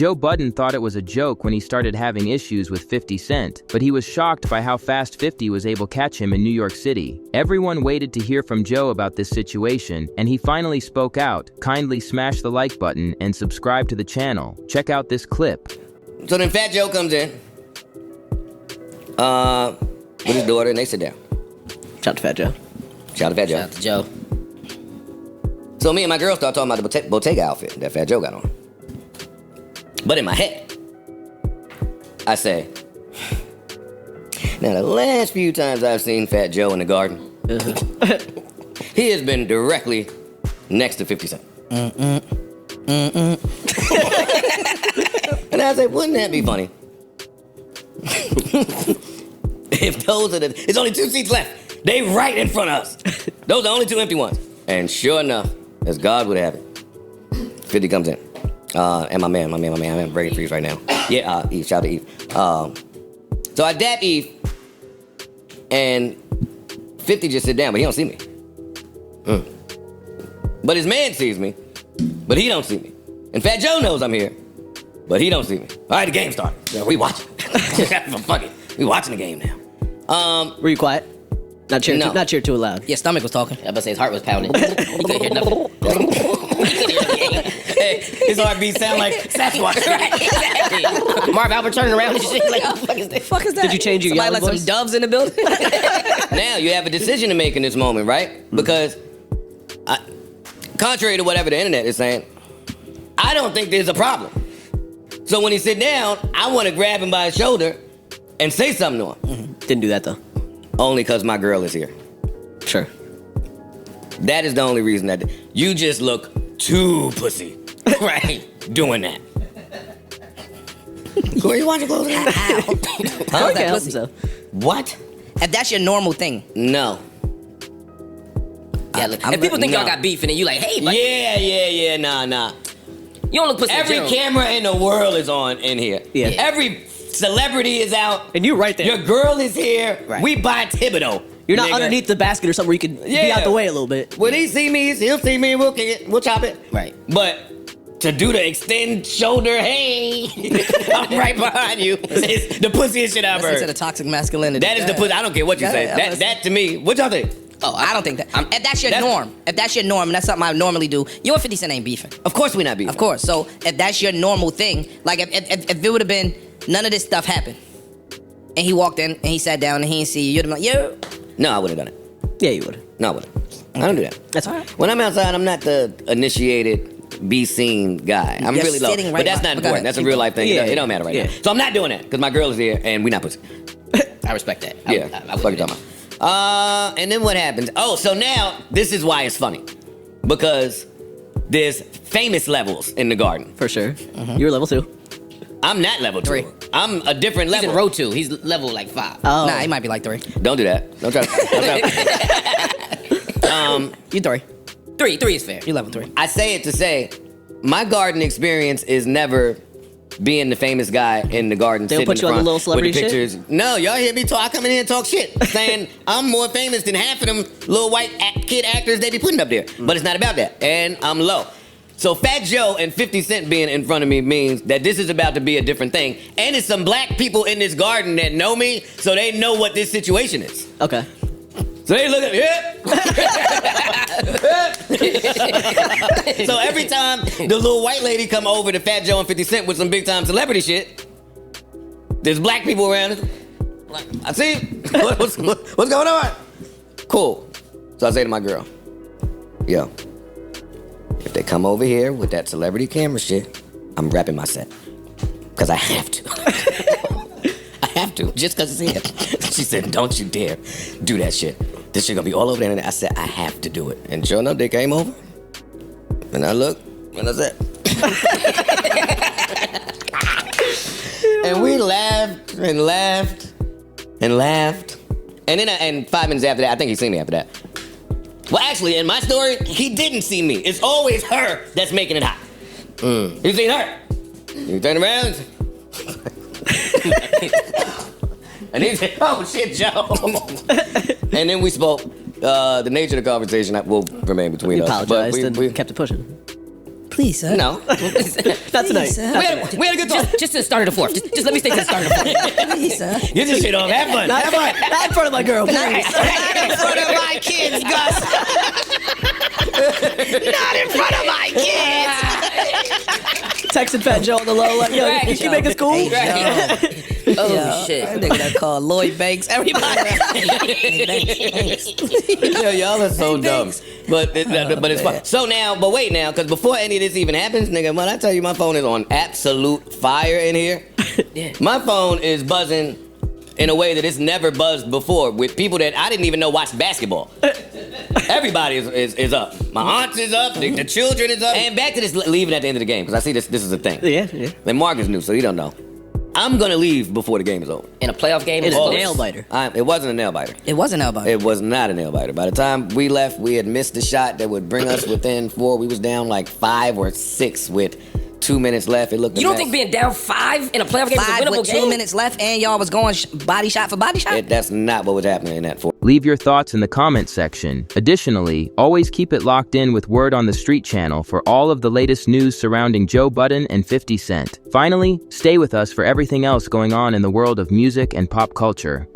Joe Budden thought it was a joke when he started having issues with 50 Cent, but he was shocked by how fast 50 was able to catch him in New York City. Everyone waited to hear from Joe about this situation, and he finally spoke out. Kindly smash the like button and subscribe to the channel. Check out this clip. So then Fat Joe comes in with his daughter, and they sit down. Shout out to Fat Joe. Shout out to Fat Joe. Shout out to Joe. So me and my girl start talking about the Bottega outfit that Fat Joe got on. But in my head, I say, now the last few times I've seen Fat Joe in the garden, he has been directly next to 50 Cent. And I said, wouldn't that be funny? If those are it's only 2 seats left. They right in front of us. Those are the only 2 empty ones. And sure enough, as God would have it, 50 comes in. And my man, I'm having brain freeze right now. Yeah, Eve, shout out to Eve. So I dap Eve, and 50 just sit down, but he don't see me. But his man sees me, but he don't see me. And Fat Joe knows I'm here, but he don't see me. All right, the game started. Yeah, we watching. Fuck it, we watching the game now. Were you quiet? Not cheer too loud. Yeah, stomach was talking. I was about to say his heart was pounding. He couldn't hear nothing. Hey, his heartbeat sound like Sasquatch. Right, exactly. Marv Albert turning around and shit like, what the fuck is that? Did you change your Somebody yelling let voice? some doves in the building? Now you have a decision to make in this moment, right? Because, contrary to whatever the internet is saying, I don't think there's a problem. So when he sit down, I want to grab him by his shoulder and say something to him. Didn't do that though. Only because my girl is here. Sure. That is the only reason that you just look too pussy, right? Doing that. Corey, you want your clothes? How's that pussy? So. What? If that's your normal thing. No. Yeah, look, if people think y'all no. got beef and then you like, hey, but Yeah, nah. you don't look pussy. Every in general. camera in the world is on in here. Yeah. Every celebrity is out. And you right there. Your girl is here. Right. We buy Thibodeau. You're not nigga. underneath the basket or something where you can be out the way a little bit. When he see me, he'll see me, we'll kick it, we'll chop it. Right. But to do the extend shoulder, hey, I'm right behind you. It's the pussiest shit I've Listen to heard. the toxic masculinity. That is the pussy. I don't care what you say. That to me, what y'all think? Oh, I don't think that. If that's your norm, and that's something I normally do, you and 50 Cent ain't beefing. Of course we not beefing. Of course. So if that's your normal thing, like if it would have been none of this stuff happened, and he walked in and he sat down and he didn't see you, you'd have been like, yo. No, I wouldn't have done it. Yeah, you would. No, I wouldn't. I don't do that. That's all right. When I'm outside, I'm not the initiated, be seen guy. I'm You're really low. sitting right But that's behind- not go important. ahead. That's a real life thing. Yeah, It don't matter right yeah. now. So I'm not doing that because my girl is here and we not pussy. I respect that. Yeah, I fuck you talking about. And then what happens? Oh, so now this is why it's funny. Because there's famous levels in the garden. For sure. You're level 2. I'm not level 2. 3. I'm a different He's level. in row 2. He's level like 5. Oh. Nah, he might be like 3. Don't do that. Don't try. You 3. 3 is fair. You level 3. I say it to say, my garden experience is never being the famous guy in the garden. They'll sitting put in you on the front little celebrity with the shit? pictures. No, y'all hear me talk. I come in here and talk shit, saying I'm more famous than half of them little white kid actors they be putting up there. But it's not about that, and I'm low. So Fat Joe and 50 Cent being in front of me means that this is about to be a different thing. And it's some black people in this garden that know me, so they know what this situation is. Okay. So they look at me. So every time the little white lady come over to Fat Joe and 50 Cent with some big time celebrity shit, there's black people around. Like, I see. What's going on? Cool. So I say to my girl, yo, if they come over here with that celebrity camera shit, I'm wrapping my set. Because I have to. I have to, just because it's here. She said, don't you dare do that shit. This shit gonna be all over the internet. I said, I have to do it. And sure enough, they came over. And I looked, and I said, and we laughed and laughed and laughed. And then, and 5 minutes after that, I think he seen me after that. Well, actually, in my story, he didn't see me. It's always her that's making it hot. You seen her? You turn around. And he said, oh shit, Joe. And then we spoke. The nature of the conversation will remain between We us. apologized But and we kept it pushing. Please, sir. No. Not tonight. sir. We had a good talk. Just to the start of the fourth. Just let me stay to the start of the fourth. Please, sir. Get this shit off. Have fun. Not, Have fun. not in front of my girl, please. Not in front of my kids, Gus. Not in front of my kids. Texting Fat Joe on the low, like, yo, Right, you make us cool? Oh, shit. That nigga that called Lloyd Banks. Everybody. Hey, Banks. Yeah, y'all are so dumb. But it's fine. So now, but wait now, because before any of this even happens, nigga, when I tell you my phone is on absolute fire in here, my phone is buzzing in a way that it's never buzzed before with people that I didn't even know watched basketball. Everybody is up. My aunt is up. The children is up. And back to this leaving at the end of the game, because I see this is a thing. Yeah. And Mark is new, so you don't know. I'm gonna leave before the game is over. In a playoff game, It's a Always. nail biter. It wasn't a nail biter. It wasn't about. It was not a nail biter. By the time we left, we had missed the shot that would bring us within 4. We was down like 5 or 6 with 2 minutes left. It looked. You don't think being down 5 in a playoff game is a 5 winnable with 2 game? minutes left, and y'all was going body shot for body shot? That's not what was happening in that 4. Leave your thoughts in the comment section. Additionally, always keep it locked in with Word on the Street channel for all of the latest news surrounding Joe Budden and 50 Cent. Finally, stay with us for everything else going on in the world of music and pop culture.